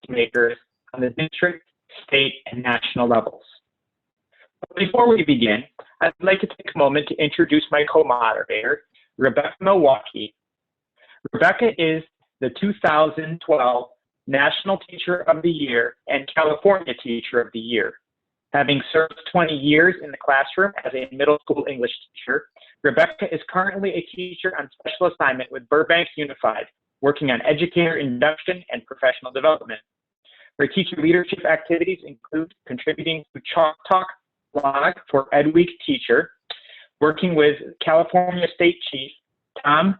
makers on the district, state, and national levels. But before we begin, I'd like to take a moment to introduce my co-moderator, Rebecca Mieliwocki. Rebecca is the 2012 National Teacher of the Year and California Teacher of the Year. Having served 20 years in the classroom as a middle school English teacher, Rebecca is currently a teacher on special assignment with Burbank Unified, working on educator induction and professional development. Her teacher leadership activities include contributing to Chalk Talk blog for Ed Week Teacher, working with California State Chief Tom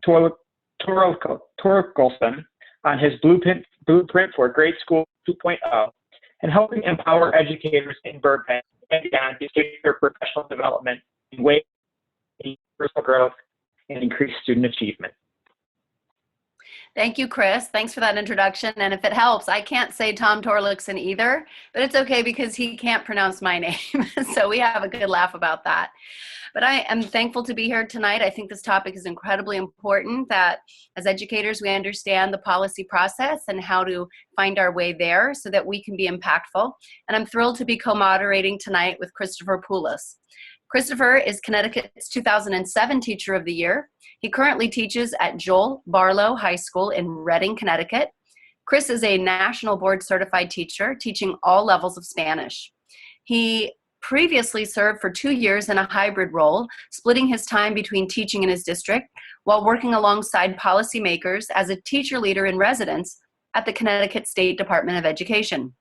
Torkelson on his blueprint for Grade School 2.0, and helping empower educators in Burbank and beyond to take their professional development in ways to personal growth and increase student achievement. Thank you, Chris. Thanks for that introduction. And if it helps, I can't say Tom Torkelson either, but it's okay because he can't pronounce my name. So we have a good laugh about that. But I am thankful to be here tonight. I think this topic is incredibly important, that as educators, we understand the policy process and how to find our way there so that we can be impactful. And I'm thrilled to be co-moderating tonight with Christopher Poulos. Christopher is Connecticut's 2007 Teacher of the Year. He currently teaches at Joel Barlow High School in Reading, Connecticut. Chris is a national board certified teacher teaching all levels of Spanish. He previously served for 2 years in a hybrid role, splitting his time between teaching in his district while working alongside policymakers as a teacher leader in residence at the Connecticut State Department of Education.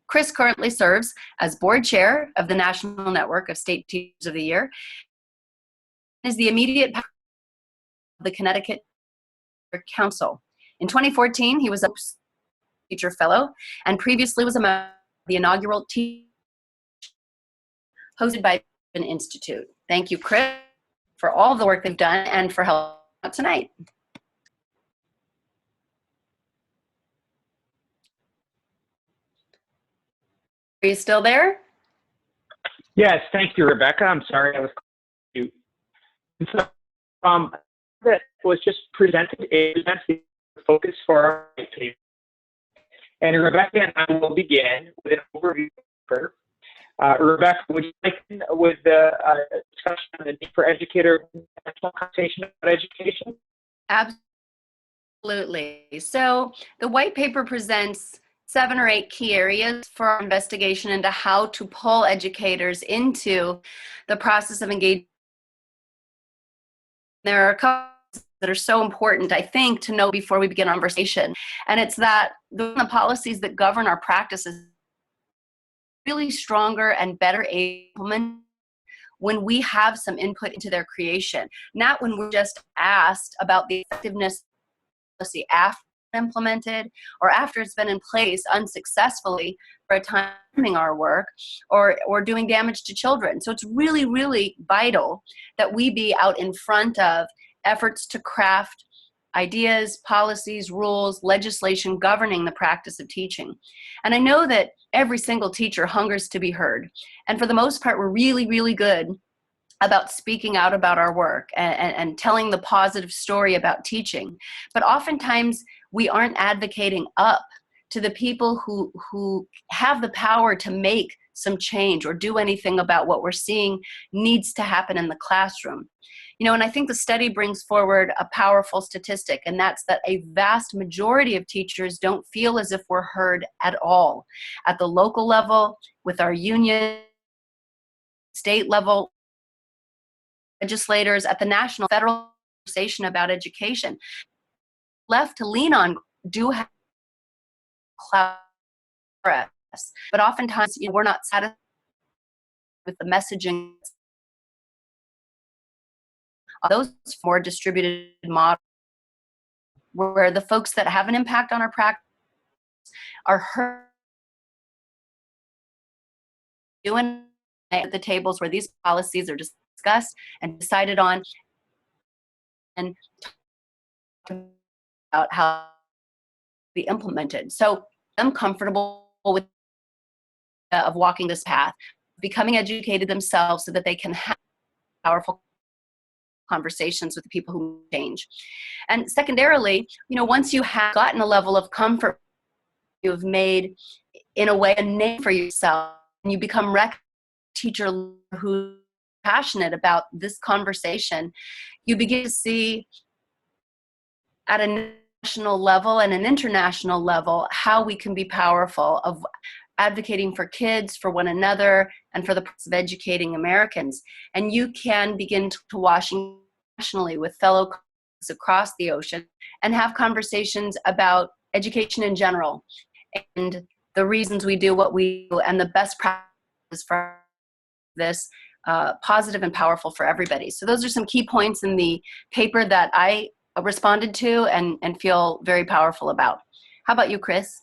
Chris currently serves as board chair of the National Network of State Teachers of the Year, and is the immediate of the Connecticut Council. In 2014, he was a teacher fellow and previously was a member of the inaugural teacher hosted by the Institute. Thank you, Chris, for all the work they've done and for helping out tonight. Are you still there? Yes, thank you, Rebecca. I'm sorry I was confused. So, that was just presented. It presents the focus for our paper. And Rebecca and I will begin with an overview of her. Rebecca, would you like to begin with the discussion on the need for educator national conversation about education? Absolutely. So the white paper presents 7 or 8 key areas for our investigation into how to pull educators into the process of engagement. There are a couple that are so important, I think, to know before we begin our conversation. And it's that the policies that govern our practices really stronger and better implemented when we have some input into their creation, not when we're just asked about the effectiveness of the policy after implemented or after it's been in place unsuccessfully for a time doing our work or doing damage to children. So it's really, really vital that we be out in front of efforts to craft ideas, policies, rules, legislation governing the practice of teaching. And I know that every single teacher hungers to be heard. And for the most part, we're really, really good about speaking out about our work and telling the positive story about teaching. But oftentimes, we aren't advocating up to the people who have the power to make some change or do anything about what we're seeing needs to happen in the classroom. You know, and I think the study brings forward a powerful statistic, and that's that a vast majority of teachers don't feel as if we're heard at all. At the local level, with our union, state level, legislators, at the national, federal conversation about education, left to lean on do have clout for us. But oftentimes, you know, we're not satisfied with the messaging. Those more distributed models where the folks that have an impact on our practice are heard doing at the tables where these policies are discussed and decided on and about how to be implemented. So I'm comfortable with of walking this path, becoming educated themselves so that they can have powerful conversations with the people who change. And secondarily, you know, once you have gotten a level of comfort you have made, in a way, a name for yourself, and you become a teacher who's passionate about this conversation, you begin to see at a national level and an international level how we can be powerful of advocating for kids, for one another, and for the purpose of educating Americans. And you can begin to Washington nationally with fellow colleagues across the ocean and have conversations about education in general and the reasons we do what we do and the best practices for this positive and powerful for everybody. So those are some key points in the paper that I responded to and feel very powerful about. How about you, Chris?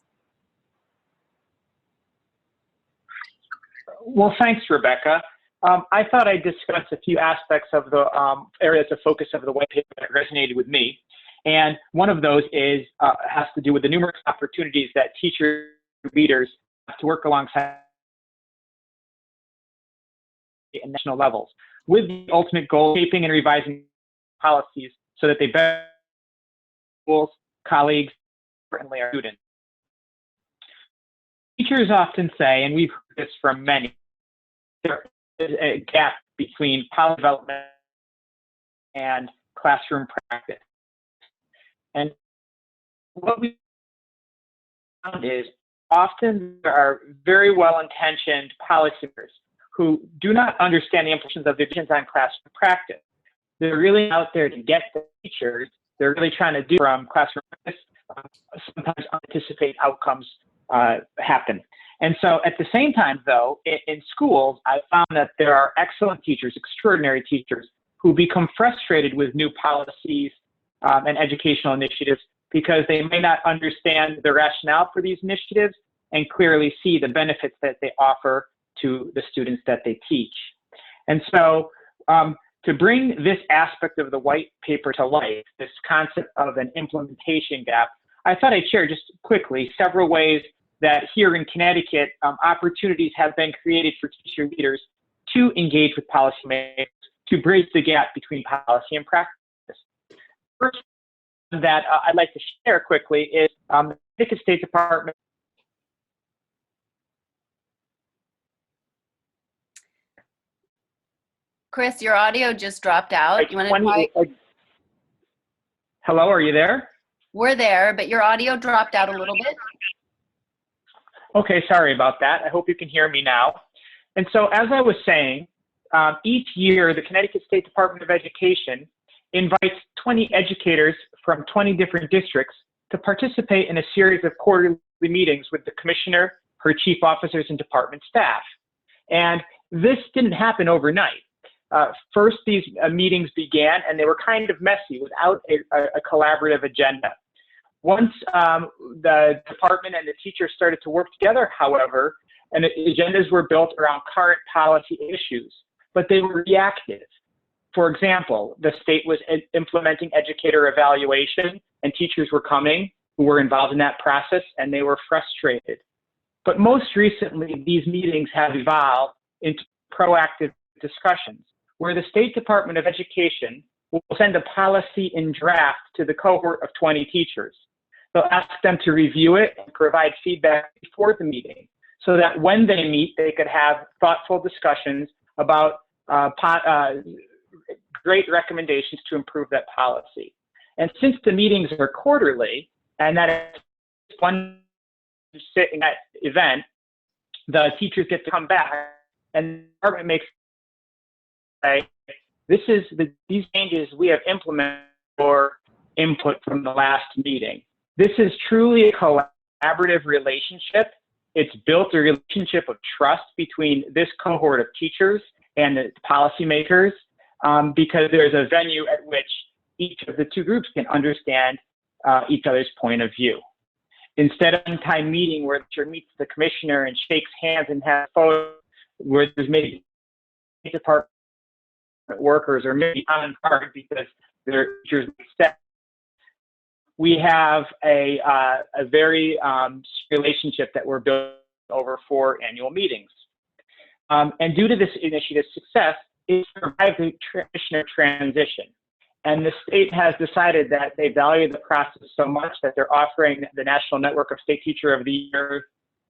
Well, thanks, Rebecca. I thought I'd discuss a few aspects of the areas of focus of the white paper that resonated with me. And one of those is has to do with the numerous opportunities that teacher leaders have to work alongside at national levels, with the ultimate goal of shaping and revising policies so that they better schools, colleagues, and our students. Teachers often say, and we've heard this from many, there is a gap between policy development and classroom practice. And what we found is often there are very well-intentioned policymakers who do not understand the implications of divisions on classroom practice. They're really out there to get the teachers. They're really trying to do from classroom practice. Sometimes unanticipated outcomes happen. And so at the same time, though, in schools, I found that there are excellent teachers, extraordinary teachers, who become frustrated with new policies and educational initiatives because they may not understand the rationale for these initiatives and clearly see the benefits that they offer to the students that they teach. And so to bring this aspect of the white paper to life, this concept of an implementation gap, I thought I'd share just quickly several ways that here in Connecticut, opportunities have been created for teacher leaders to engage with policymakers to bridge the gap between policy and practice. First that I'd like to share quickly is the Connecticut State Department. Chris, your audio just dropped out. You want to try? Hello, are you there? We're there, but your audio dropped out a little bit. Okay, sorry about that. I hope you can hear me now. And so as I was saying, each year the Connecticut State Department of Education invites 20 educators from 20 different districts to participate in a series of quarterly meetings with the commissioner, her chief officers, and department staff. And this didn't happen overnight. First, these meetings began, and they were kind of messy without a collaborative agenda. Once the department and the teachers started to work together, however, and agendas were built around current policy issues, but they were reactive. For example, the state was implementing educator evaluation, and teachers were coming who were involved in that process, and they were frustrated. But most recently, these meetings have evolved into proactive discussions, where the State Department of Education will send a policy in draft to the cohort of 20 teachers. They'll ask them to review it and provide feedback before the meeting so that when they meet, they could have thoughtful discussions about great recommendations to improve that policy. And since the meetings are quarterly, and that is one sit in that event, the teachers get to come back and the department makes say, these changes we have implemented for input from the last meeting. This is truly a collaborative relationship. It's built a relationship of trust between this cohort of teachers and the policymakers because there's a venue at which each of the two groups can understand each other's point of view. Instead of a one-time meeting where the teacher meets the commissioner and shakes hands and has photos where there's maybe department workers or maybe on guard because their teachers step. We have a very relationship that we're building over 4 annual meetings. And due to this initiative's success, it survived the commissioner transition. And the state has decided that they value the process so much that they're offering the National Network of State Teacher of the Year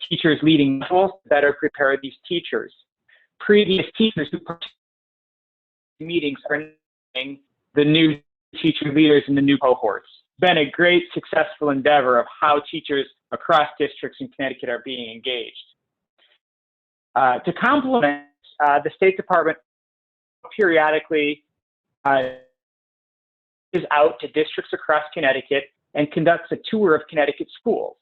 teachers leading levels to better prepare these teachers. Previous teachers who participated in meetings are naming the new teacher leaders in the new cohorts. It's been a great successful endeavor of how teachers across districts in Connecticut are being engaged. To complement, the State Department periodically is out to districts across Connecticut and conducts a tour of Connecticut schools.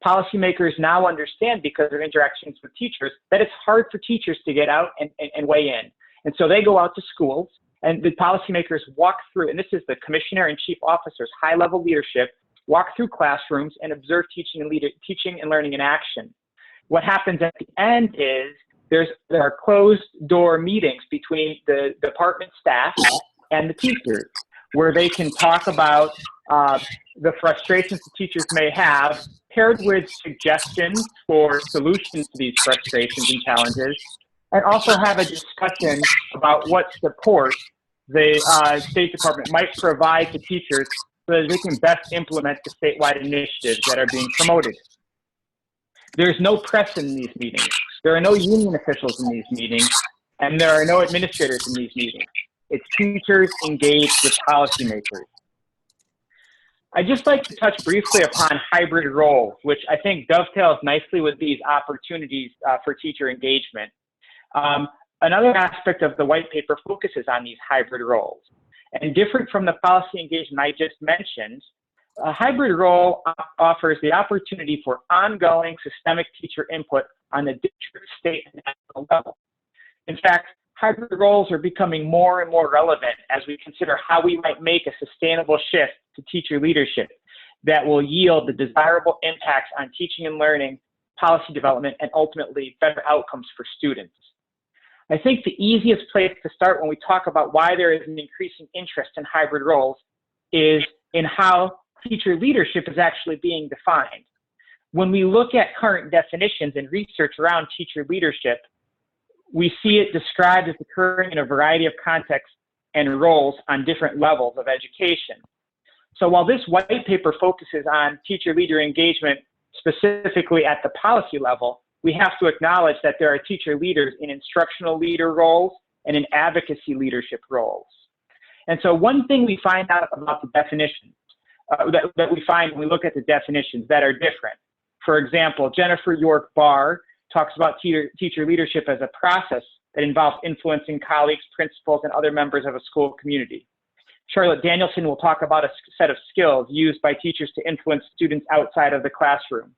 Policymakers now understand, because of interactions with teachers, that it's hard for teachers to get out and weigh in. And so they go out to schools, and the policymakers walk through, and this is the commissioner and chief officers, high-level leadership, walk through classrooms and observe teaching and learning in action. What happens at the end is there are closed-door meetings between the department staff and the teachers, where they can talk about the frustrations the teachers may have, paired with suggestions for solutions to these frustrations and challenges, and also have a discussion about what support the State Department might provide to teachers so that they can best implement the statewide initiatives that are being promoted. There's no press in these meetings. There are no union officials in these meetings, and there are no administrators in these meetings. It's teachers engaged with policymakers. I'd just like to touch briefly upon hybrid roles, which I think dovetails nicely with these opportunities for teacher engagement. Another aspect of the white paper focuses on these hybrid roles. And different from the policy engagement I just mentioned, a hybrid role offers the opportunity for ongoing systemic teacher input on the district, state, and national level. In fact, hybrid roles are becoming more and more relevant as we consider how we might make a sustainable shift to teacher leadership that will yield the desirable impacts on teaching and learning, policy development, and ultimately better outcomes for students. I think the easiest place to start when we talk about why there is an increasing interest in hybrid roles is in how teacher leadership is actually being defined. When we look at current definitions and research around teacher leadership, we see it described as occurring in a variety of contexts and roles on different levels of education. So while this white paper focuses on teacher leader engagement specifically at the policy level, we have to acknowledge that there are teacher leaders in instructional leader roles and in advocacy leadership roles. And so one thing we find out about the definitions, that we find when we look at the definitions that are different. For example, Jennifer York Barr talks about teacher leadership as a process that involves influencing colleagues, principals, and other members of a school community. Charlotte Danielson will talk about a set of skills used by teachers to influence students outside of the classroom.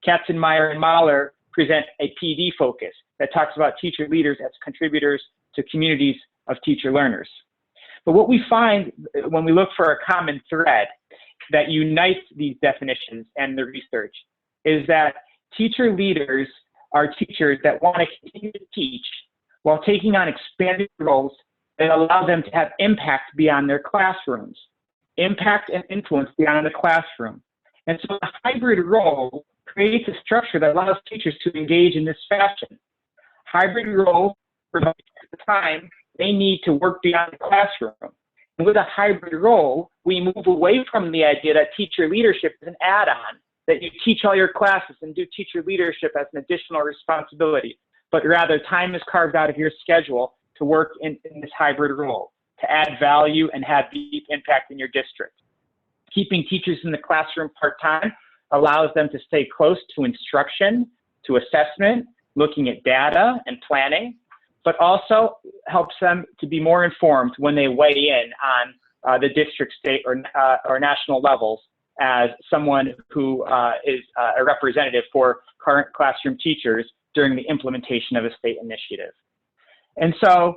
Katzenmeyer and Mahler present a PD focus that talks about teacher leaders as contributors to communities of teacher learners. But what we find when we look for a common thread that unites these definitions and the research is that teacher leaders are teachers that want to continue to teach while taking on expanded roles that allow them to have impact beyond their classrooms, impact and influence beyond the classroom. And so a hybrid role creates a structure that allows teachers to engage in this fashion. Hybrid roles provide the time they need to work beyond the classroom. And with a hybrid role, we move away from the idea that teacher leadership is an add-on, that you teach all your classes and do teacher leadership as an additional responsibility, but rather time is carved out of your schedule to work in this hybrid role, to add value and have deep impact in your district. Keeping teachers in the classroom part-time allows them to stay close to instruction, to assessment, looking at data and planning, but also helps them to be more informed when they weigh in on the district, state, or national levels as someone who is a representative for current classroom teachers during the implementation of a state initiative. And so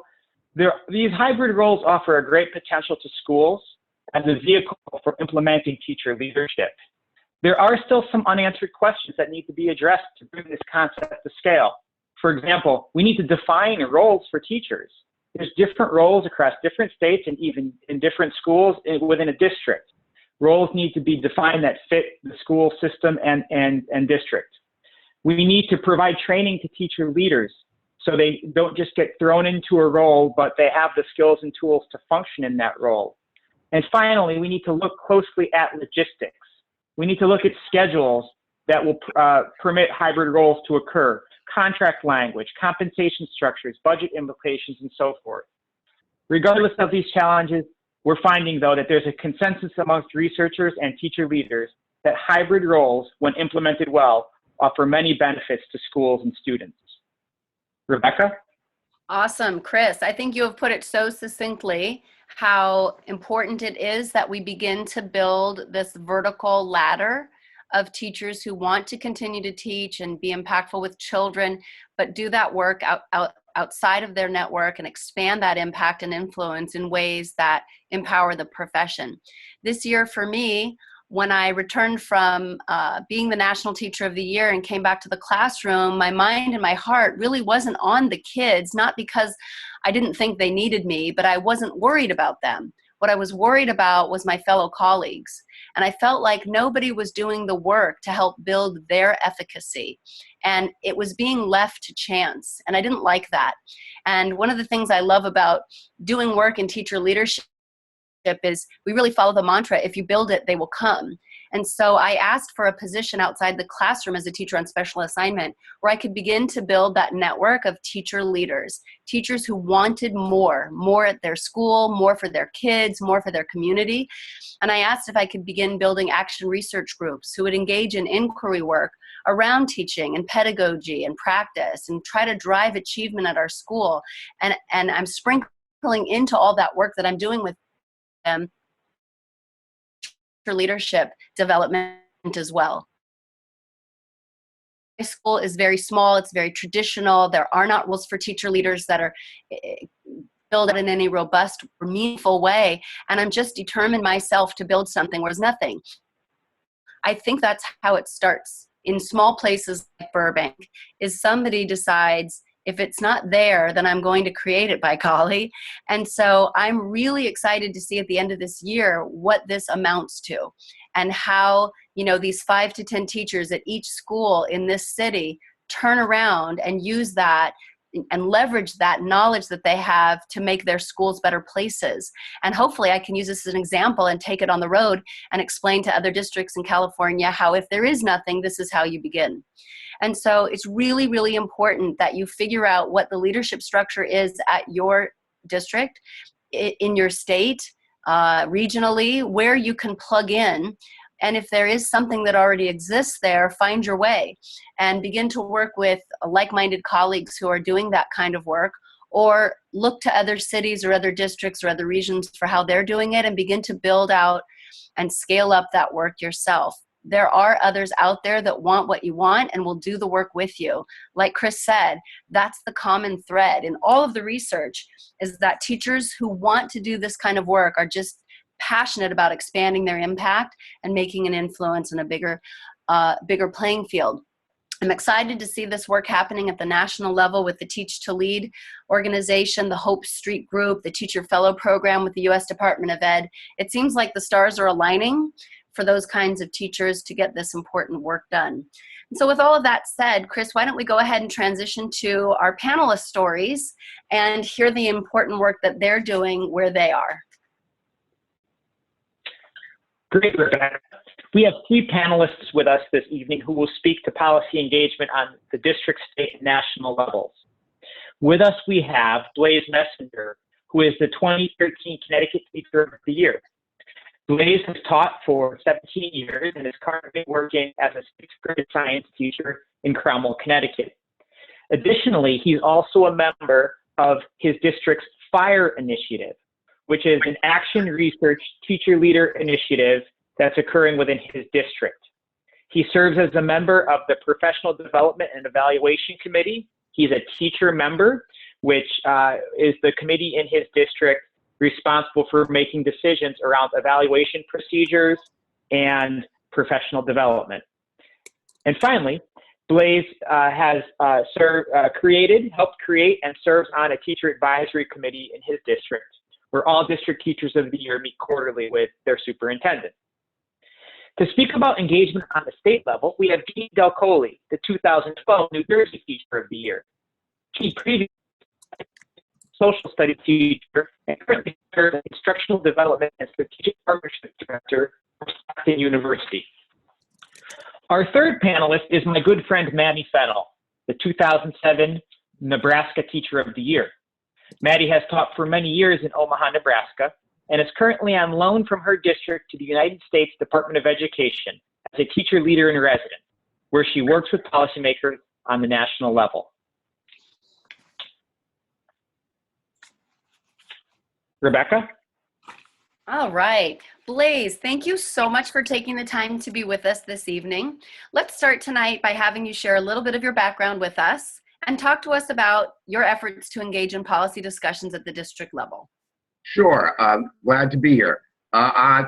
these hybrid roles offer a great potential to schools as a vehicle for implementing teacher leadership. There are still some unanswered questions that need to be addressed to bring this concept to scale. For example, we need to define roles for teachers. There's different roles across different states and even in different schools within a district. Roles need to be defined that fit the school system and district. We need to provide training to teacher leaders so they don't just get thrown into a role, but they have the skills and tools to function in that role. And finally, we need to look closely at logistics. We need to look at schedules that will permit hybrid roles to occur, contract language, compensation structures, budget implications, and so forth. Regardless of these challenges, we're finding, though, that there's a consensus amongst researchers and teacher leaders that hybrid roles, when implemented well, offer many benefits to schools and students. Rebecca? Awesome. Chris, I think you have put it so succinctly how important it is that we begin to build this vertical ladder of teachers who want to continue to teach and be impactful with children, but do that work outside of their network and expand that impact and influence in ways that empower the profession. This year for me, when I returned from being the National Teacher of the Year and came back to the classroom, my mind and my heart really wasn't on the kids, not because I didn't think they needed me, but I wasn't worried about them. What I was worried about was my fellow colleagues. And I felt like nobody was doing the work to help build their efficacy. And it was being left to chance. And I didn't like that. And one of the things I love about doing work in teacher leadership is we really follow the mantra, if you build it, they will come. And so I asked for a position outside the classroom as a teacher on special assignment where I could begin to build that network of teacher leaders, teachers who wanted more at their school, more for their kids, more for their community. And I asked if I could begin building action research groups who would engage in inquiry work around teaching and pedagogy and practice and try to drive achievement at our school. And I'm sprinkling into all that work that I'm doing with them for leadership development as well. My school is very small, it's very traditional. There are not rules for teacher leaders that are built in any robust or meaningful way. And I'm just determined myself to build something where there's nothing. I think that's how it starts in small places like Burbank, is somebody decides, if it's not there, then I'm going to create it, by golly. And so I'm really excited to see at the end of this year what this amounts to and how, these 5 to 10 teachers at each school in this city turn around and use that and leverage that knowledge that they have to make their schools better places. And hopefully I can use this as an example and take it on the road and explain to other districts in California how if there is nothing, this is how you begin. And so it's really, really important that you figure out what the leadership structure is at your district, in your state, regionally, where you can plug in. And if there is something that already exists there, find your way and begin to work with like-minded colleagues who are doing that kind of work, or look to other cities or other districts or other regions for how they're doing it and begin to build out and scale up that work yourself. There are others out there that want what you want and will do the work with you. Like Chris said, that's the common thread in all of the research, is that teachers who want to do this kind of work are just passionate about expanding their impact and making an influence in a bigger playing field. I'm excited to see this work happening at the national level with the Teach to Lead organization, the Hope Street Group, the Teacher Fellow Program with the U.S. Department of Ed. It seems like the stars are aligning for those kinds of teachers to get this important work done. And so with all of that said, Chris, why don't we go ahead and transition to our panelist stories and hear the important work that they're doing where they are. Great, Rebecca. We have 3 panelists with us this evening who will speak to policy engagement on the district, state, and national levels. With us, we have Blaise Messinger, who is the 2013 Connecticut Teacher of the Year. Blaise has taught for 17 years and is currently working as a 6th grade science teacher in Cromwell, Connecticut. Additionally, he's also a member of his district's FIRE initiative, which is an action research teacher leader initiative that's occurring within his district. He serves as a member of the Professional Development and Evaluation Committee. He's a teacher member, which is the committee in his district responsible for making decisions around evaluation procedures and professional development. And finally, Blaise has helped create and serves on a teacher advisory committee in his district, where all district teachers of the year meet quarterly with their superintendent. To speak about engagement on the state level, we have Jeanne DelColle, the 2012 New Jersey Teacher of the Year. She previously social studies teacher and currently serves as Instructional Development and Strategic Partnerships Director for Stockton University. Our third panelist is my good friend Maddie Fennell, the 2007 Nebraska Teacher of the Year. Maddie has taught for many years in Omaha, Nebraska, and is currently on loan from her district to the United States Department of Education as a teacher leader in residence, where she works with policymakers on the national level. Rebecca? All right. Blaise, thank you so much for taking the time to be with us this evening. Let's start tonight by having you share a little bit of your background with us and talk to us about your efforts to engage in policy discussions at the district level. Sure. Glad to be here.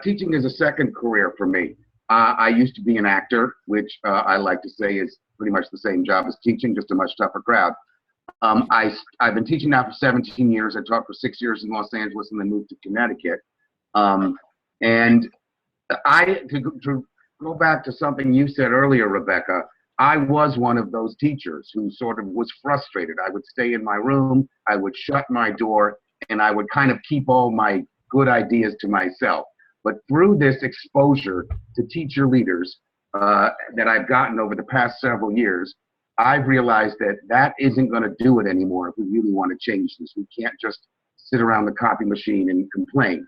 Teaching is a second career for me. I used to be an actor, which I like to say is pretty much the same job as teaching, just a much tougher crowd. I've been teaching now for 17 years. I taught for 6 years in Los Angeles and then moved to Connecticut. And to go back to something you said earlier, Rebecca, I was one of those teachers who sort of was frustrated. I would stay in my room, I would shut my door, and I would kind of keep all my good ideas to myself. But through this exposure to teacher leaders that I've gotten over the past several years, I've realized that that isn't going to do it anymore if we really want to change this. We can't just sit around the copy machine and complain.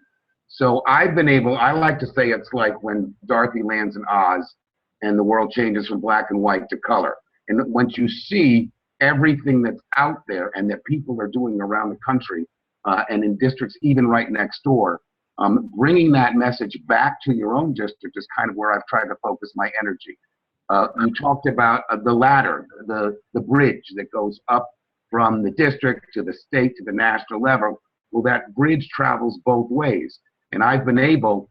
So I've been able, I like to say it's like when Dorothy lands in Oz and the world changes from black and white to color. And once you see everything that's out there and that people are doing around the country and in districts even right next door, bringing that message back to your own district is kind of where I've tried to focus my energy. You talked about the ladder, the bridge that goes up from the district to the state to the national level. Well, that bridge travels both ways. And I've been able,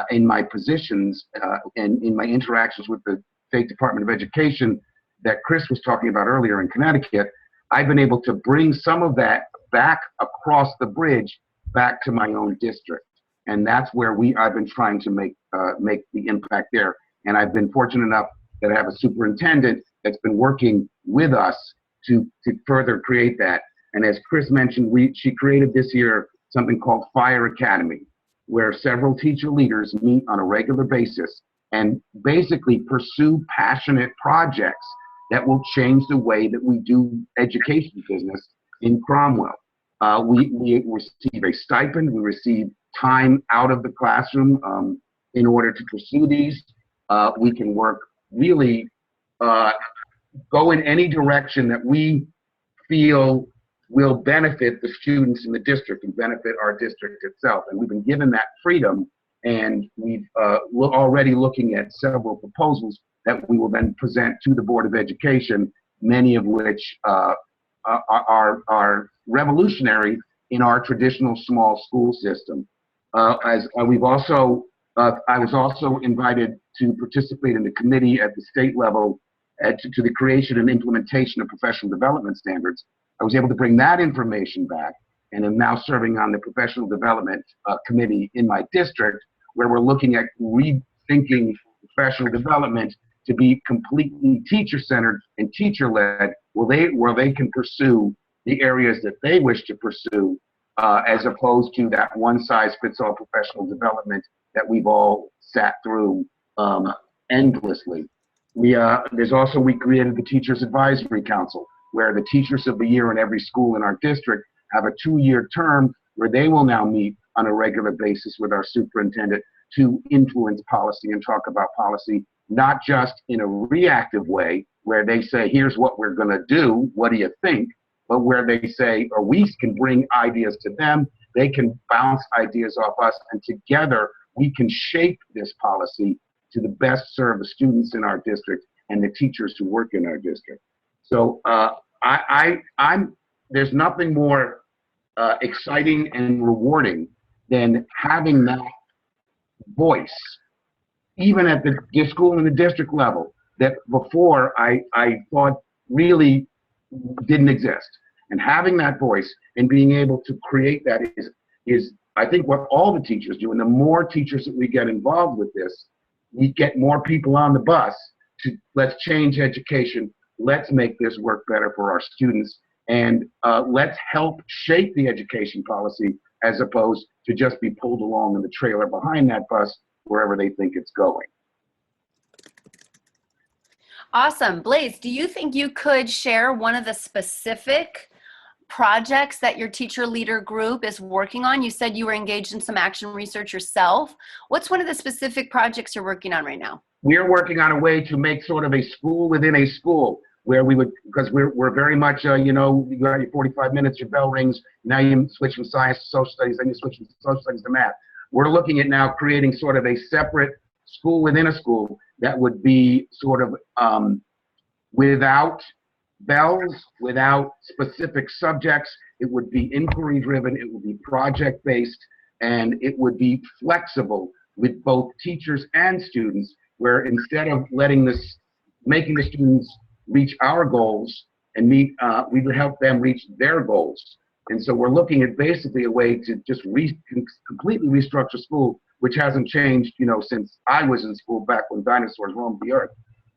in my positions and in my interactions with the State Department of Education that Chris was talking about earlier in Connecticut, I've been able to bring some of that back across the bridge back to my own district. And that's where I've been trying to make the impact there. And I've been fortunate enough that I have a superintendent that's been working with us to further create that. And as Chris mentioned, she created this year something called Fire Academy, where several teacher leaders meet on a regular basis and basically pursue passionate projects that will change the way that we do education business in Cromwell. We receive a stipend, we receive time out of the classroom in order to pursue these. We can work really, go in any direction that we feel will benefit the students in the district and benefit our district itself. And we've been given that freedom, and we're already looking at several proposals that we will then present to the Board of Education, many of which are revolutionary in our traditional small school system. I was also invited to participate in the committee at the state level to the creation and implementation of professional development standards. I was able to bring that information back, and am now serving on the professional development committee in my district, where we're looking at rethinking professional development to be completely teacher-centered and teacher-led, where they can pursue the areas that they wish to pursue, as opposed to that one-size-fits-all professional development that we've all sat through endlessly. We created the Teachers Advisory Council, where the teachers of the year in every school in our district have a 2-year term where they will now meet on a regular basis with our superintendent to influence policy and talk about policy, not just in a reactive way where they say, here's what we're going to do, what do you think? But where they say, or we can bring ideas to them, they can bounce ideas off us, and together we can shape this policy to the best serve the students in our district and the teachers who work in our district. So there's nothing more exciting and rewarding than having that voice, even at the school and the district level, that before I thought really didn't exist. And having that voice and being able to create that is I think what all the teachers do. And the more teachers that we get involved with this, we get more people on the bus to let's change education. Let's make this work better for our students and let's help shape the education policy as opposed to just be pulled along in the trailer behind that bus wherever they think it's going. Awesome. Blaise, do you think you could share one of the specific projects that your teacher leader group is working on? You said you were engaged in some action research yourself. What's one of the specific projects you're working on right now? We're working on a way to make sort of a school within a school where we would, because we're very much, you know, you got your 45 minutes, your bell rings, now you switch from science to social studies, then you switch from social studies to math. We're looking at now creating sort of a separate school within a school that would be sort of without bells, without specific subjects. It would be inquiry driven, it would be project based, and it would be flexible with both teachers and students, where instead of making the students reach our goals and we would help them reach their goals. And so we're looking at basically a way to just completely restructure school, which hasn't changed, you know, since I was in school back when dinosaurs roamed the earth.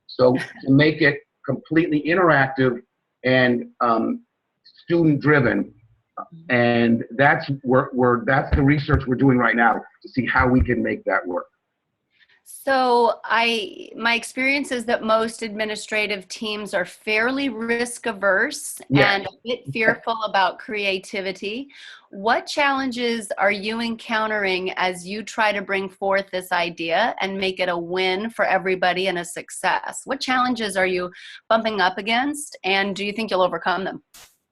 So to make it completely interactive and student driven, and that's the research we're doing right now to see how we can make that work. So my experience is that most administrative teams are fairly risk averse and a bit fearful about creativity. What challenges are you encountering as you try to bring forth this idea and make it a win for everybody and a success? What challenges are you bumping up against, and do you think you'll overcome them?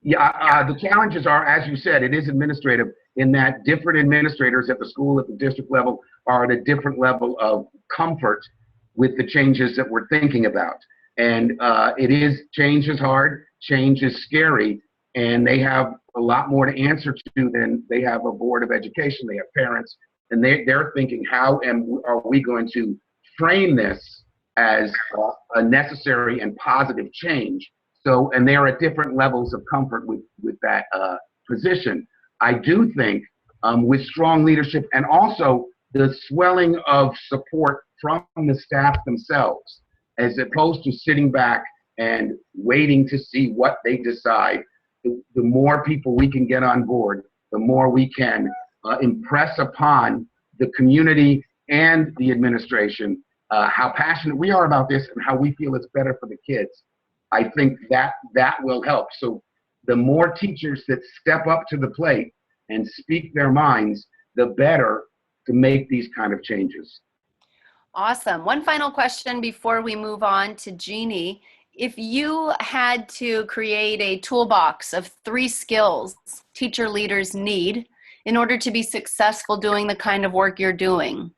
Yeah, the challenges are, as you said, it is administrative in that different administrators at the school, at the district level, are at a different level of comfort with the changes that we're thinking about. And change is hard, change is scary, and they have a lot more to answer to than they have a board of education, they have parents, and they're thinking, how are we going to frame this as a necessary and positive change? So, and they're at different levels of comfort with that position. I do think with strong leadership and also the swelling of support from the staff themselves, as opposed to sitting back and waiting to see what they decide, the more people we can get on board, the more we can impress upon the community and the administration how passionate we are about this and how we feel it's better for the kids. I think that will help. So the more teachers that step up to the plate and speak their minds, the better to make these kind of changes. Awesome. One final question before we move on to Jeannie. If you had to create a toolbox of 3 skills teacher leaders need in order to be successful doing the kind of work you're doing,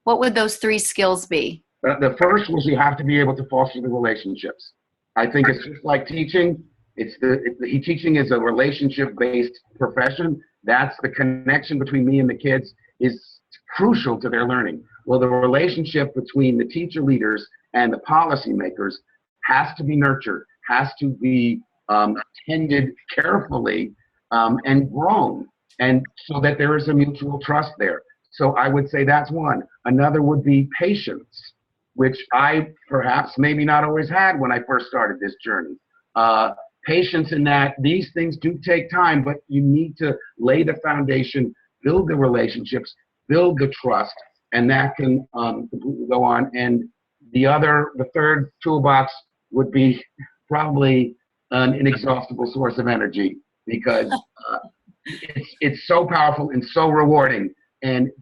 what would those 3 skills be? The first was you have to be able to foster the relationships. I think it's just like teaching. Teaching is a relationship-based profession. That's the connection between me and the kids is crucial to their learning. Well, the relationship between the teacher leaders and the policymakers has to be nurtured, has to be tended carefully and grown, and so that there is a mutual trust there. So I would say that's one. Another would be patience, which I perhaps maybe not always had when I first started this journey. Patience in that these things do take time, but you need to lay the foundation, build the relationships, build the trust, and that can completely go on. And the third toolbox would be probably an inexhaustible source of energy, because it's so powerful and so rewarding.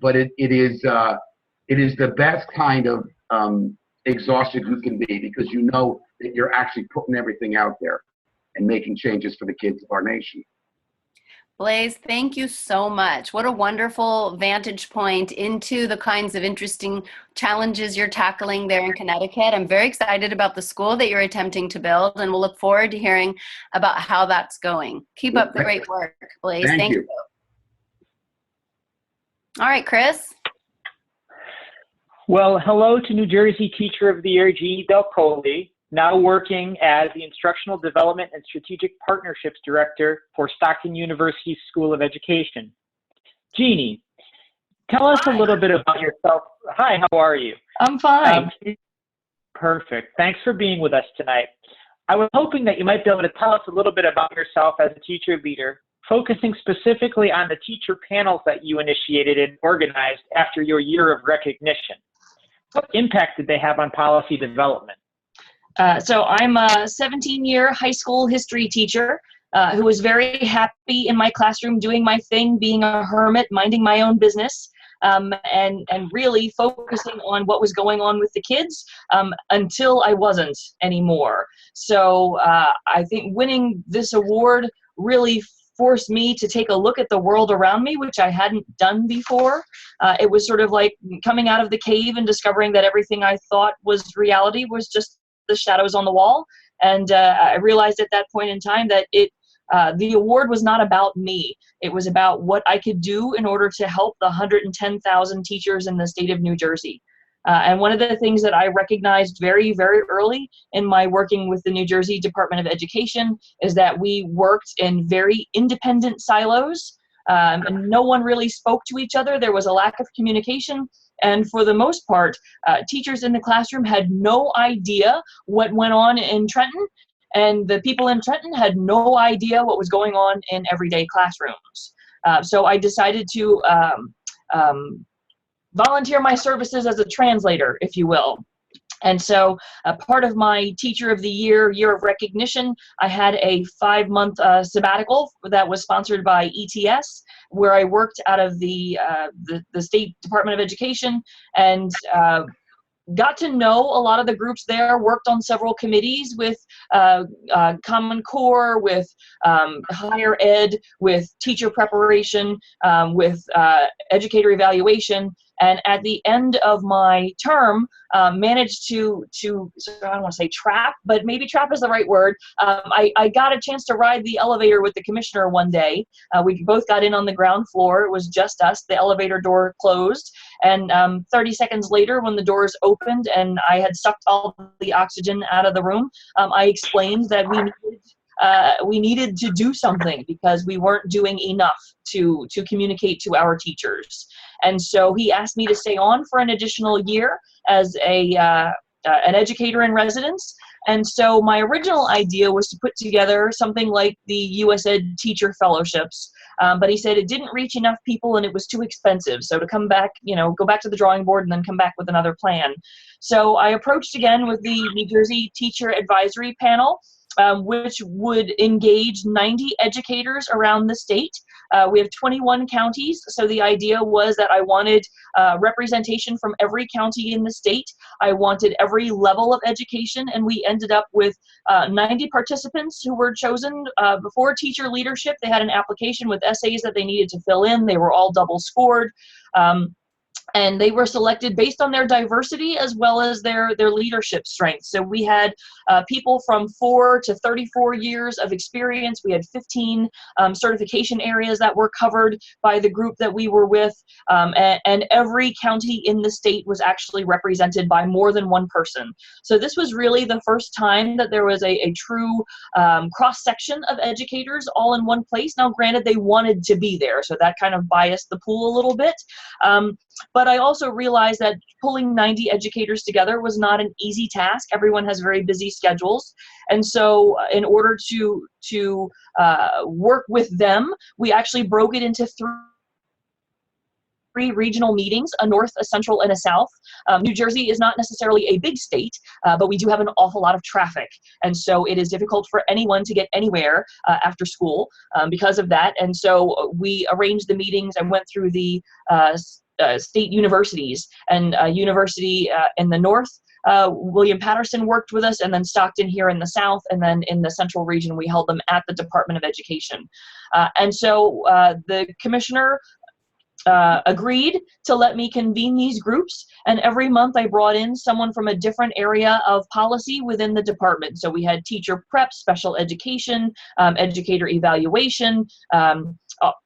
But it is the best kind of exhausted you can be, because you know that you're actually putting everything out there and making changes for the kids of our nation. Blaise, thank you so much. What a wonderful vantage point into the kinds of interesting challenges you're tackling there in Connecticut. I'm very excited about the school that you're attempting to build, and we'll look forward to hearing about how that's going. Keep up the great work, Blaise. Thank you. All right, Chris. Well, hello to New Jersey Teacher of the Year, Jeanne DelColle, now working as the Instructional Development and Strategic Partnerships Director for Stockton University School of Education. Jeannie, tell us a little bit about yourself. Hi, how are you? I'm fine. Perfect. Thanks for being with us tonight. I was hoping that you might be able to tell us a little bit about yourself as a teacher leader, focusing specifically on the teacher panels that you initiated and organized after your year of recognition. What impact did they have on policy development? So I'm a 17-year high school history teacher who was very happy in my classroom doing my thing, being a hermit, minding my own business, and really focusing on what was going on with the kids until I wasn't anymore. So I think winning this award really forced me to take a look at the world around me, which I hadn't done before. It was sort of like coming out of the cave and discovering that everything I thought was reality was just the shadows on the wall. And I realized at that point in time that the award was not about me. It was about what I could do in order to help the 110,000 teachers in the state of New Jersey. And one of the things that I recognized very, very early in my working with the New Jersey Department of Education is that we worked in very independent silos, and no one really spoke to each other. There was a lack of communication. And for the most part, teachers in the classroom had no idea what went on in Trenton, and the people in Trenton had no idea what was going on in everyday classrooms. So I decided to volunteer my services as a translator, if you will. And so part of my Teacher of the Year of recognition, I had a 5-month sabbatical that was sponsored by ETS, where I worked out of the State Department of Education and got to know a lot of the groups there, worked on several committees with Common Core, with higher ed, with teacher preparation, with educator evaluation. And at the end of my term, managed to I don't want to say trap, but maybe trap is the right word. I got a chance to ride the elevator with the commissioner one day. We both got in on the ground floor. It was just us. The elevator door closed. And 30 seconds later, when the doors opened and I had sucked all the oxygen out of the room, I explained that we needed to do something because we weren't doing enough to communicate to our teachers. And so he asked me to stay on for an additional year as an educator in residence. And so my original idea was to put together something like the US Ed Teacher Fellowships. But he said it didn't reach enough people and it was too expensive. So to come back, go back to the drawing board and then come back with another plan. So I approached again with the New Jersey Teacher Advisory Panel, which would engage 90 educators around the state. We have 21 counties, so the idea was that I wanted representation from every county in the state. I wanted every level of education, and we ended up with 90 participants who were chosen before teacher leadership. They had an application with essays that they needed to fill in. They were all double scored. And they were selected based on their diversity as well as their leadership strengths. So we had people from 4 to 34 years of experience. We had 15 certification areas that were covered by the group that we were with. And every county in the state was actually represented by more than one person. So this was really the first time that there was a true cross-section of educators all in one place. Now, granted, they wanted to be there, so that kind of biased the pool a little bit. But I also realized that pulling 90 educators together was not an easy task. Everyone has very busy schedules. And so in order to work with them, we actually broke it into three regional meetings, a north, a central, and a south. New Jersey is not necessarily a big state, but we do have an awful lot of traffic. And so it is difficult for anyone to get anywhere after school because of that. And so we arranged the meetings and went through the state universities, and university in the north, William Patterson worked with us, and then Stockton here in the south, and then in the central region we held them at the Department of Education. And so the commissioner agreed to let me convene these groups, and every month I brought in someone from a different area of policy within the department. So we had teacher prep, special education, educator evaluation,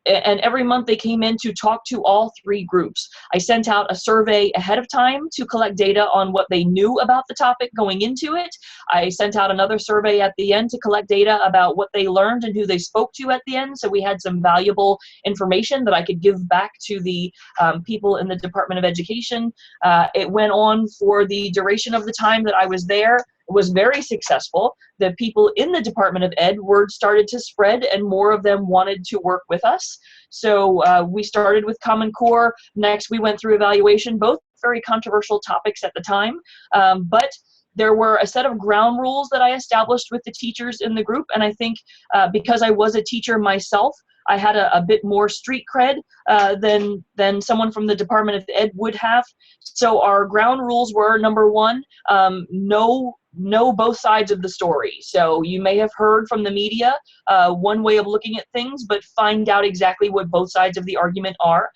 and every month they came in to talk to all three groups. I sent out a survey ahead of time to collect data on what they knew about the topic going into it. I sent out another survey at the end to collect data about what they learned and who they spoke to at the end, so we had some valuable information that I could give back to the people in the Department of Education. It went on for the duration of the time that I was there. was very successful. The people in the Department of Ed, word started to spread and more of them wanted to work with us. So we started with Common Core. Next, we went through evaluation, both very controversial topics at the time. But there were a set of ground rules that I established with the teachers in the group. And I think because I was a teacher myself, I had a bit more street cred than someone from the Department of Ed would have. So our ground rules were, number one, know both sides of the story. So you may have heard from the media one way of looking at things, but find out exactly what both sides of the argument are.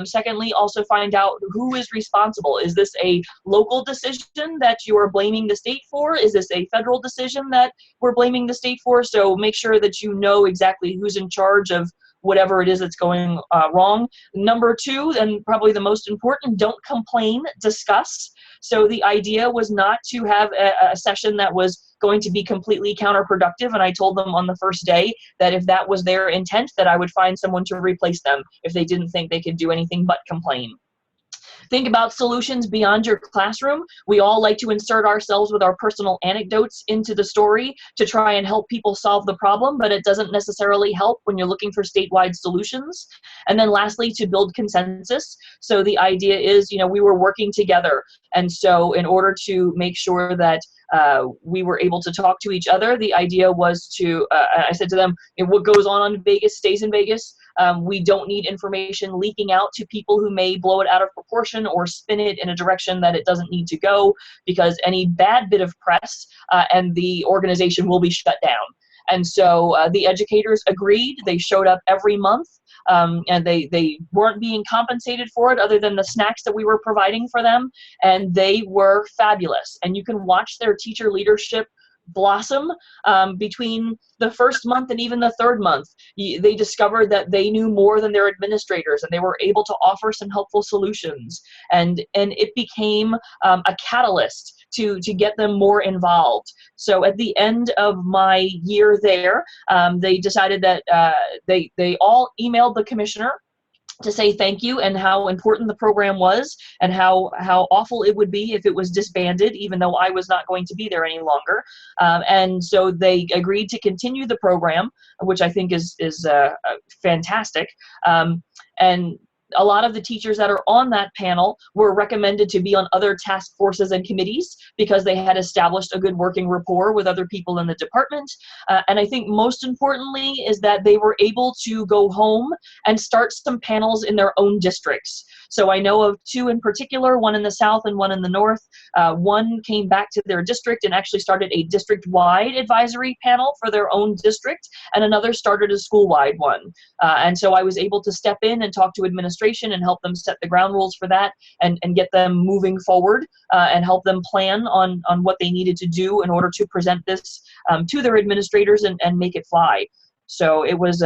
Secondly, also find out who is responsible. Is this a local decision that you are blaming the state for? Is this a federal decision that we're blaming the state for? So make sure that you know exactly who's in charge of whatever it is that's going wrong. Number two, and probably the most important, don't complain, discuss. So the idea was not to have a session that was going to be completely counterproductive. And I told them on the first day that if that was their intent, that I would find someone to replace them if they didn't think they could do anything but complain. Think about solutions beyond your classroom. We all like to insert ourselves with our personal anecdotes into the story to try and help people solve the problem, but it doesn't necessarily help when you're looking for statewide solutions. And then lastly, to build consensus. So the idea is, we were working together. And so in order to make sure that we were able to talk to each other, the idea was to, I said to them, what goes on in Vegas stays in Vegas. We don't need information leaking out to people who may blow it out of proportion or spin it in a direction that it doesn't need to go, because any bad bit of press and the organization will be shut down. And so the educators agreed. They showed up every month. And they weren't being compensated for it other than the snacks that we were providing for them. And they were fabulous. And you can watch their teacher leadership blossom between the first month and even the third month. They discovered that they knew more than their administrators, and they were able to offer some helpful solutions. And it became a catalyst to get them more involved. So at the end of my year there, they decided that they all emailed the commissioner to say thank you and how important the program was and how awful it would be if it was disbanded, even though I was not going to be there any longer. And so they agreed to continue the program, which I think is fantastic. And a lot of the teachers that are on that panel were recommended to be on other task forces and committees because they had established a good working rapport with other people in the department. And I think most importantly is that they were able to go home and start some panels in their own districts. So I know of two in particular, one in the South and one in the North. One came back to their district and actually started a district-wide advisory panel for their own district, and another started a school-wide one. And so I was able to step in and talk to administration and help them set the ground rules for that and get them moving forward and help them plan on what they needed to do in order to present this to their administrators and make it fly. So it was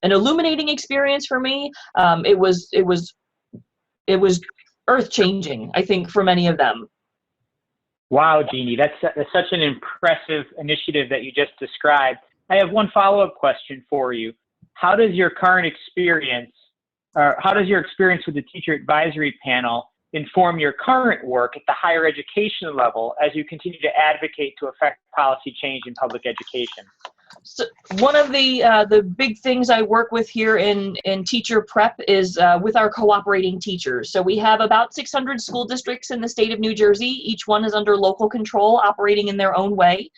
an illuminating experience for me. It was earth-changing, I think, for many of them. Wow, Jeannie, that's such an impressive initiative that you just described. I have one follow-up question for you. How does your current experience, or how does your experience with the teacher advisory panel inform your current work at the higher education level as you continue to advocate to affect policy change in public education? So one of the big things I work with here in teacher prep is with our cooperating teachers. So we have about 600 school districts in the state of New Jersey. Each one is under local control, operating in their own way.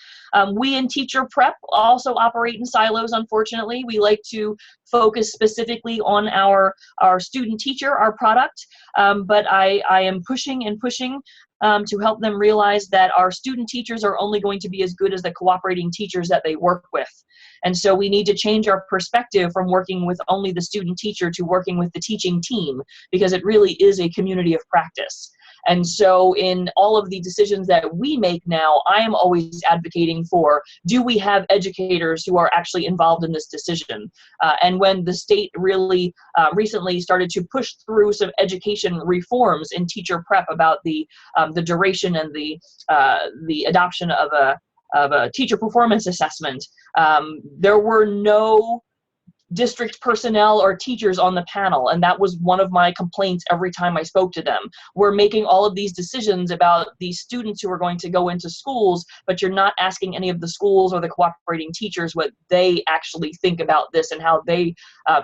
We in teacher prep also operate in silos, unfortunately. We like to focus specifically on our student teacher, our product, but I am pushing and pushing to help them realize that our student teachers are only going to be as good as the cooperating teachers that they work with. And so we need to change our perspective from working with only the student teacher to working with the teaching team, because it really is a community of practice. And so in all of the decisions that we make now, I am always advocating for, do we have educators who are actually involved in this decision? And when the state really recently started to push through some education reforms in teacher prep about the duration and the adoption of a teacher performance assessment, there were no district personnel or teachers on the panel, and that was one of my complaints every time I spoke to them. We're making all of these decisions about these students who are going to go into schools, but you're not asking any of the schools or the cooperating teachers what they actually think about this and how they,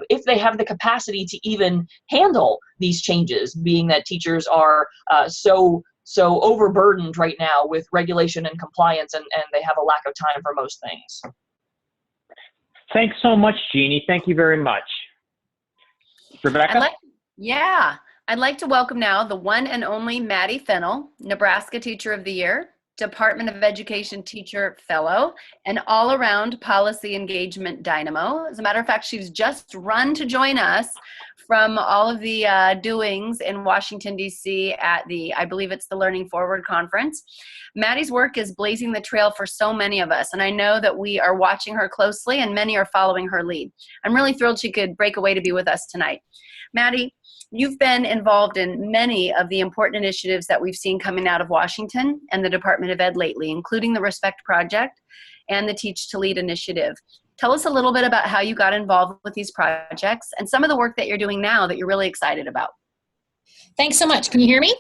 if they have the capacity to even handle these changes, being that teachers are so overburdened right now with regulation and compliance, and they have a lack of time for most things. Thanks so much, Jeannie. Thank you very much. Rebecca? I'd like to welcome now the one and only Maddie Fennell, Nebraska Teacher of the Year, Department of Education Teacher Fellow, and all-around policy engagement dynamo. As a matter of fact, she's just run to join us from all of the doings in Washington, D.C. at I believe it's the Learning Forward Conference. Maddie's work is blazing the trail for so many of us, and I know that we are watching her closely and many are following her lead. I'm really thrilled she could break away to be with us tonight. Maddie, you've been involved in many of the important initiatives that we've seen coming out of Washington and the Department of Ed lately, including the Respect Project and the Teach to Lead initiative. Tell us a little bit about how you got involved with these projects and some of the work that you're doing now that you're really excited about. Thanks so much. Can you hear me?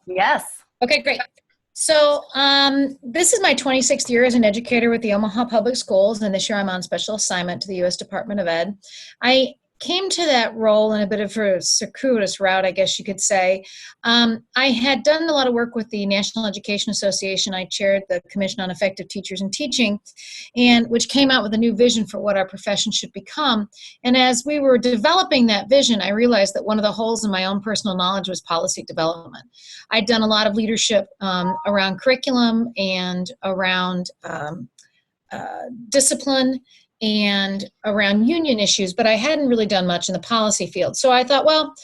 Yes. Okay, great. So this is my 26th year as an educator with the Omaha Public Schools, and this year I'm on special assignment to the U.S. Department of Ed. I came to that role in a bit of a circuitous route, I guess you could say. I had done a lot of work with the National Education Association. I chaired the Commission on Effective Teachers in Teaching, and which came out with a new vision for what our profession should become. And as we were developing that vision, I realized that one of the holes in my own personal knowledge was policy development. I'd done a lot of leadership around curriculum and around discipline and around union issues, but I hadn't really done much in the policy field. So I thought, well,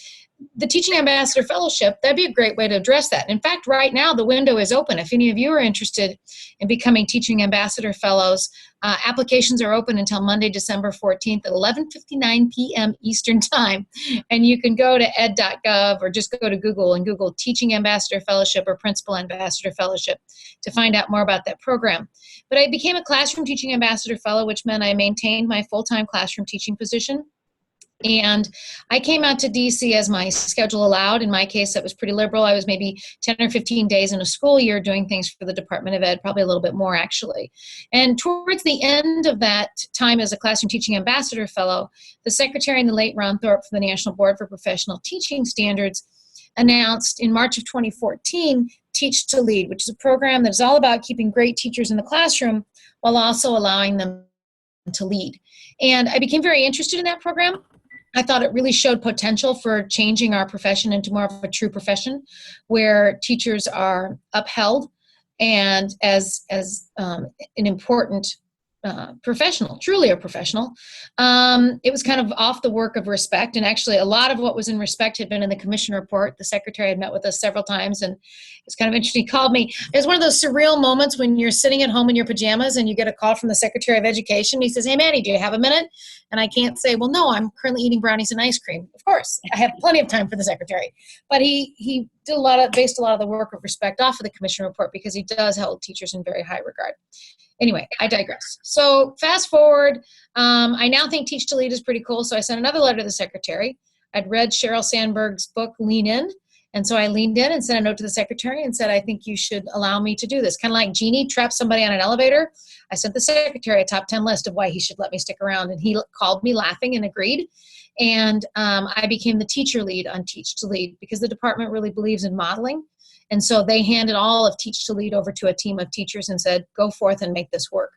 the Teaching Ambassador Fellowship, that'd be a great way to address that. In fact, right now, the window is open. If any of you are interested in becoming Teaching Ambassador Fellows, applications are open until Monday, December 14th at 11:59 p.m. Eastern Time. And you can go to ed.gov or just go to Google and Google Teaching Ambassador Fellowship or Principal Ambassador Fellowship to find out more about that program. But I became a Classroom Teaching Ambassador Fellow, which meant I maintained my full-time classroom teaching position. And I came out to DC as my schedule allowed. In my case, that was pretty liberal. I was maybe 10 or 15 days in a school year doing things for the Department of Ed, probably a little bit more actually. And towards the end of that time as a Classroom Teaching Ambassador Fellow, the secretary and the late Ron Thorpe for the National Board for Professional Teaching Standards announced in March of 2014, Teach to Lead, which is a program that is all about keeping great teachers in the classroom while also allowing them to lead. And I became very interested in that program. I thought it really showed potential for changing our profession into more of a true profession where teachers are upheld and as an important professional, truly a professional. It was kind of off the work of respect, and actually a lot of what was in respect had been in the commission report. The secretary had met with us several times, and it's kind of interesting. He called me. It was one of those surreal moments when you're sitting at home in your pajamas and you get a call from the Secretary of Education. He says, "Hey, Maddie, do you have a minute?" And I can't say, "Well, no, I'm currently eating brownies and ice cream." Of course, I have plenty of time for the secretary. But he did based a lot of the work of respect off of the commission report because he does hold teachers in very high regard. Anyway, I digress. So fast forward, I now think Teach to Lead is pretty cool. So I sent another letter to the secretary. I'd read Sheryl Sandberg's book, Lean In. And so I leaned in and sent a note to the secretary and said, I think you should allow me to do this. Kind of like Jeannie trapped somebody on an elevator. I sent the secretary a top 10 list of why he should let me stick around. And he called me laughing and agreed. And I became the teacher lead on Teach to Lead because the department really believes in modeling. And so they handed all of Teach to Lead over to a team of teachers and said, go forth and make this work.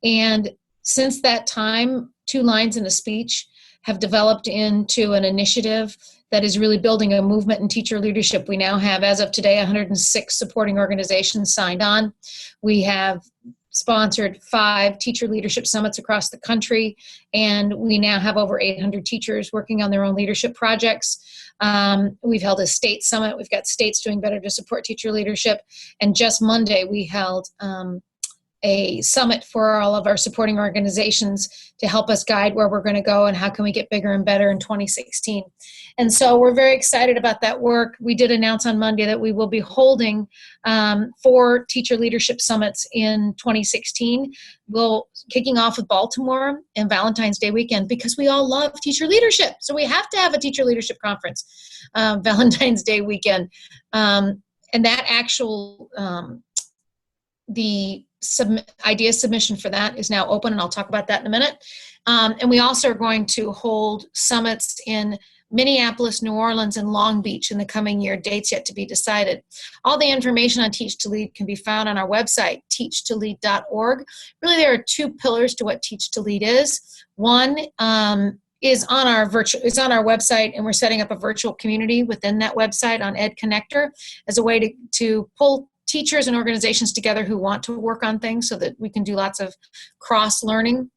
And since that time, 2 lines in a speech have developed into an initiative that is really building a movement in teacher leadership. We now have, as of today, 106 supporting organizations signed on. We have sponsored 5 teacher leadership summits across the country, and we now have over 800 teachers working on their own leadership projects. We've held a state summit. We've got states doing better to support teacher leadership. And just Monday, we held a summit for all of our supporting organizations to help us guide where we're going to go and how can we get bigger and better in 2016. And so we're very excited about that work. We did announce on Monday that we will be holding 4 teacher leadership summits in 2016. We'll kicking off with Baltimore and Valentine's Day weekend because we all love teacher leadership. So we have to have a teacher leadership conference Valentine's Day weekend. And that actual, the idea submission for that is now open, and I'll talk about that in a minute. And we also are going to hold summits in Minneapolis, New Orleans, and Long Beach in the coming year, dates yet to be decided. All the information on Teach to Lead can be found on our website, teachtolead.org. Really, there are 2 pillars to what Teach to Lead is. One is on our website, and we're setting up a virtual community within that website on Ed Connector as a way to pull teachers and organizations together who want to work on things so that we can do lots of cross-learning.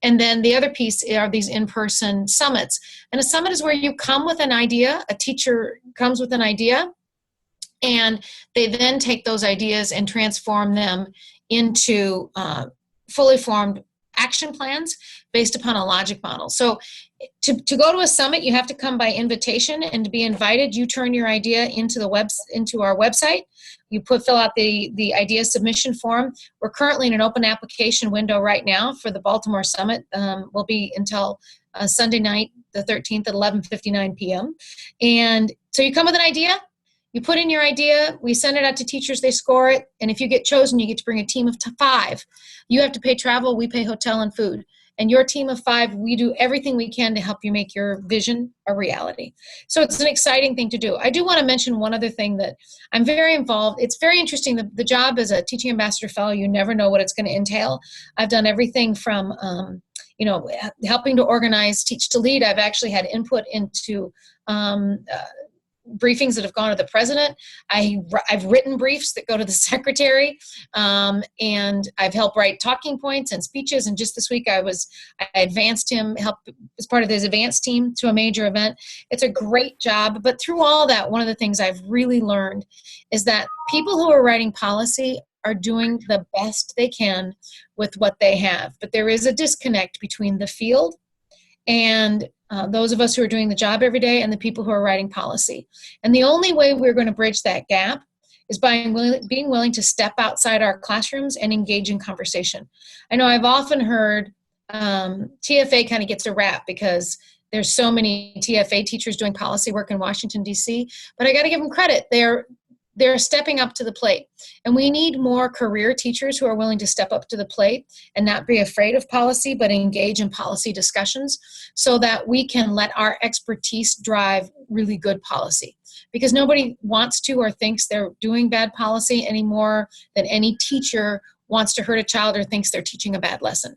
And then the other piece are these in-person summits. And a summit is where you come with an idea, a teacher comes with an idea, and they then take those ideas and transform them into fully formed action plans based upon a logic model. So to go to a summit, you have to come by invitation, and to be invited, you turn your idea into our website. You fill out the idea submission form. We're currently in an open application window right now for the Baltimore Summit. Will be until Sunday night, the 13th at 11:59 p.m. And so you come with an idea, you put in your idea, we send it out to teachers, they score it, and if you get chosen, you get to bring a team of 5. You have to pay travel, we pay hotel and food. And your team of 5, we do everything we can to help you make your vision a reality. So it's an exciting thing to do. I do want to mention one other thing that I'm very involved. It's very interesting. The job as a teaching ambassador fellow, you never know what it's going to entail. I've done everything from, helping to organize Teach to Lead. I've actually had input into briefings that have gone to the president. I've written briefs that go to the secretary, and I've helped write talking points and speeches. And just this week, I advanced him, helped as part of his advanced team to a major event. It's a great job. But through all that, one of the things I've really learned is that people who are writing policy are doing the best they can with what they have. But there is a disconnect between the field and those of us who are doing the job every day and the people who are writing policy. And the only way we're going to bridge that gap is by being willing to step outside our classrooms and engage in conversation. I know I've often heard TFA kind of gets a rap because there's so many TFA teachers doing policy work in Washington, D.C., but I got to give them credit. They're stepping up to the plate. And we need more career teachers who are willing to step up to the plate and not be afraid of policy, but engage in policy discussions so that we can let our expertise drive really good policy. Because nobody wants to or thinks they're doing bad policy any more than any teacher wants to hurt a child or thinks they're teaching a bad lesson.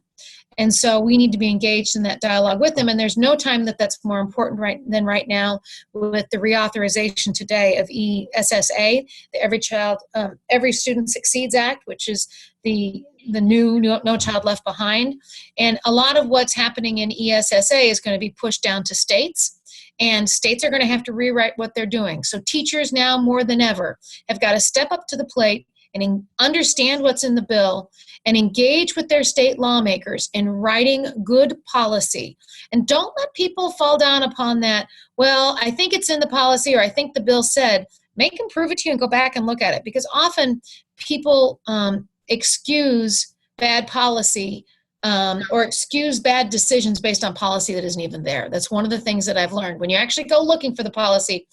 And so we need to be engaged in that dialogue with them. And there's no time that's more important than right now with the reauthorization today of ESSA, the Every Student Succeeds Act, which is the new No Child Left Behind. And a lot of what's happening in ESSA is going to be pushed down to states. And states are going to have to rewrite what they're doing. So teachers now more than ever have got to step up to the plate and understand what's in the bill and engage with their state lawmakers in writing good policy. And don't let people fall down upon that, well, I think it's in the policy or I think the bill said. Make them prove it to you and go back and look at it. Because often people excuse bad policy or excuse bad decisions based on policy that isn't even there. That's one of the things that I've learned. When you actually go looking for the policy,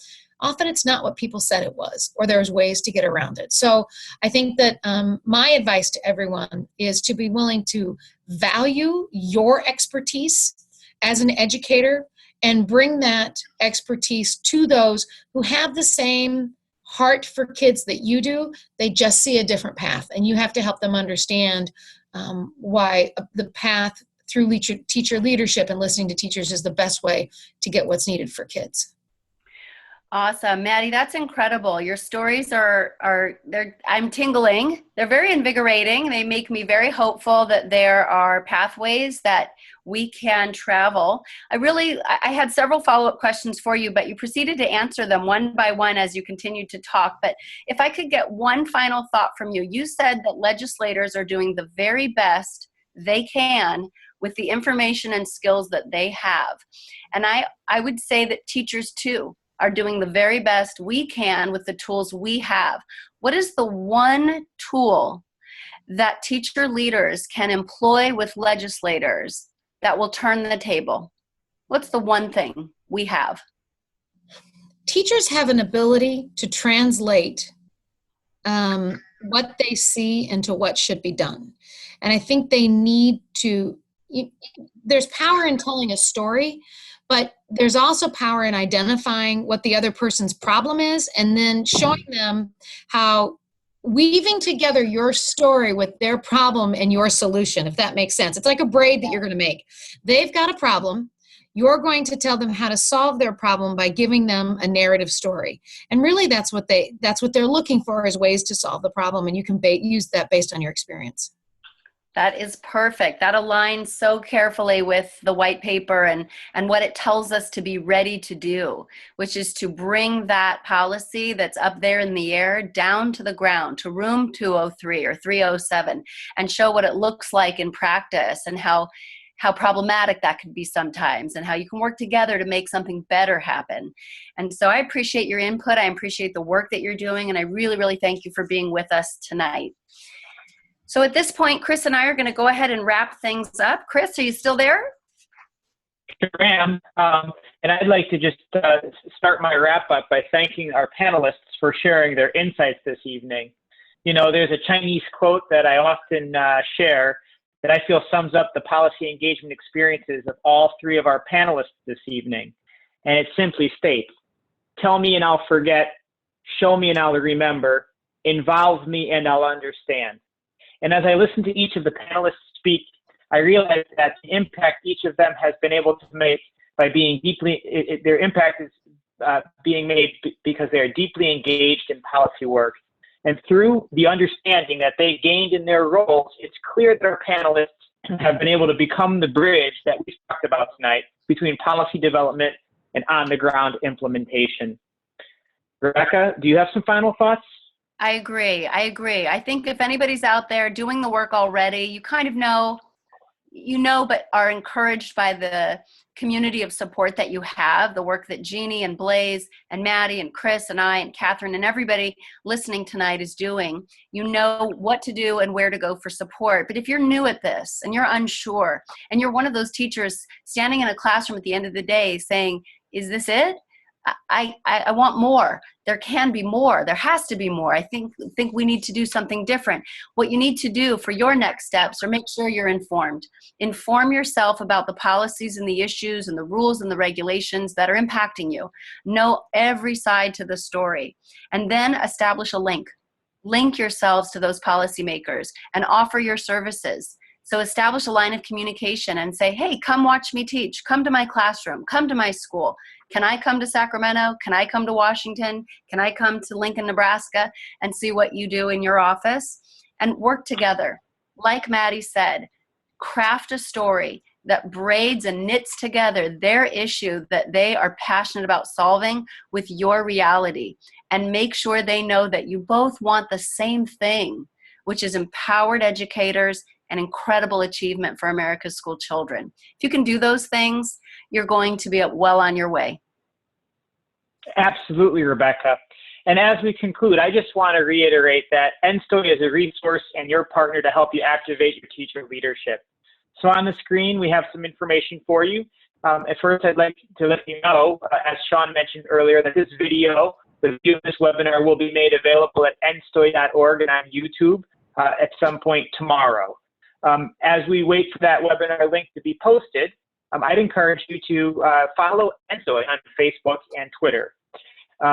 often it's not what people said it was, or there's ways to get around it. So I think that my advice to everyone is to be willing to value your expertise as an educator and bring that expertise to those who have the same heart for kids that you do. They just see a different path, and you have to help them understand why the path through teacher leadership and listening to teachers is the best way to get what's needed for kids. Awesome. Maddie, that's incredible. Your stories I'm tingling. They're very invigorating. They make me very hopeful that there are pathways that we can travel. I had several follow-up questions for you, but you proceeded to answer them one by one as you continued to talk. But if I could get one final thought from you, you said that legislators are doing the very best they can with the information and skills that they have. And I would say that teachers too are doing the very best we can with the tools we have. What is the one tool that teacher leaders can employ with legislators that will turn the table? What's the one thing we have? Teachers have an ability to translate what they see into what should be done. And I think they need to, there's power in telling a story, but there's also power in identifying what the other person's problem is and then showing them how weaving together your story with their problem and your solution, if that makes sense. It's like a braid that you're going to make. They've got a problem. You're going to tell them how to solve their problem by giving them a narrative story. And really that's what they're looking for, is ways to solve the problem. And you can use that based on your experience. That is perfect. That aligns so carefully with the white paper and what it tells us to be ready to do, which is to bring that policy that's up there in the air down to the ground, to room 203 or 307, and show what it looks like in practice and how problematic that could be sometimes, and how you can work together to make something better happen. And so I appreciate your input. I appreciate the work that you're doing, and I really, really thank you for being with us tonight. So at this point, Chris and I are going to go ahead and wrap things up. Chris, are you still there? Sure am. And I'd like to just start my wrap up by thanking our panelists for sharing their insights this evening. You know, there's a Chinese quote that I often share that I feel sums up the policy engagement experiences of all three of our panelists this evening. And it simply states, tell me and I'll forget, show me and I'll remember, involve me and I'll understand. And as I listen to each of the panelists speak, I realize that the impact each of them has been able to make by being their impact is being made because they are deeply engaged in policy work. And through the understanding that they gained in their roles, it's clear that our panelists have been able to become the bridge that we talked about tonight between policy development and on-the-ground implementation. Rebecca, do you have some final thoughts? I agree. I think if anybody's out there doing the work already, you kind of know, but are encouraged by the community of support that you have, the work that Jeannie and Blaise and Maddie and Chris and I and Catherine and everybody listening tonight is doing. You know what to do and where to go for support. But if you're new at this and you're unsure and you're one of those teachers standing in a classroom at the end of the day saying, is this it? I want more. There can be more. There has to be more. I think we need to do something different. What you need to do for your next steps are make sure you're informed. Inform yourself about the policies and the issues and the rules and the regulations that are impacting you. Know every side to the story. And then establish a link. Link yourselves to those policymakers and offer your services. So establish a line of communication and say, hey, come watch me teach. Come to my classroom. Come to my school. Can I come to Sacramento? Can I come to Washington? Can I come to Lincoln, Nebraska and see what you do in your office? And work together. Like Maddie said, craft a story that braids and knits together their issue that they are passionate about solving with your reality. And make sure they know that you both want the same thing, which is empowered educators and incredible achievement for America's school children. If you can do those things, you're going to be well on your way. Absolutely, Rebecca. And as we conclude, I just want to reiterate that NSTOY is a resource and your partner to help you activate your teacher leadership. So on the screen, we have some information for you. At first, I'd like to let you know, as Sean mentioned earlier, that this video, the view of this webinar will be made available at nstoy.org and on YouTube at some point tomorrow. As we wait for that webinar link to be posted, I'd encourage you to follow NSTOY on Facebook and Twitter.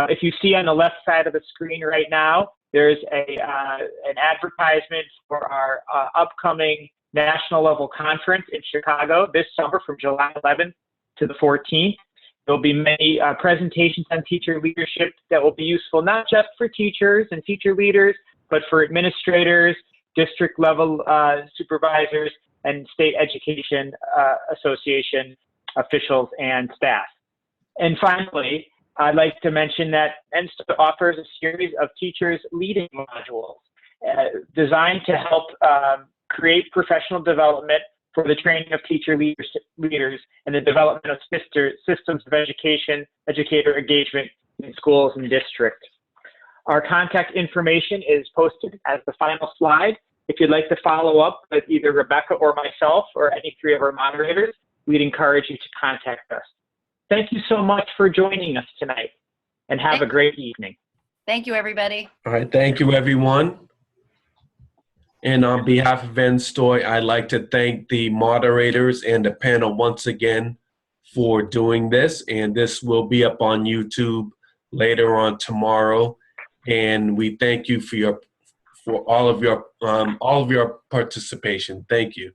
If you see on the left side of the screen right now, there's an advertisement for our upcoming national level conference in Chicago this summer from July 11th to the 14th. There'll be many presentations on teacher leadership that will be useful not just for teachers and teacher leaders, but for administrators, district level supervisors, and state education association officials and staff. And finally, I'd like to mention that NSTA offers a series of teachers leading modules designed to help create professional development for the training of teacher leaders and the development of systems of educator engagement in schools and districts. Our contact information is posted as the final slide. If you'd like to follow up with either Rebecca or myself or any three of our moderators, we'd encourage you to contact us. Thank you so much for joining us tonight, and have a great evening. Thank you, everybody. All right, thank you, everyone. And on behalf of NSTOY, I'd like to thank the moderators and the panel once again for doing this. And this will be up on YouTube later on tomorrow. And we thank you for all of your participation. Thank you.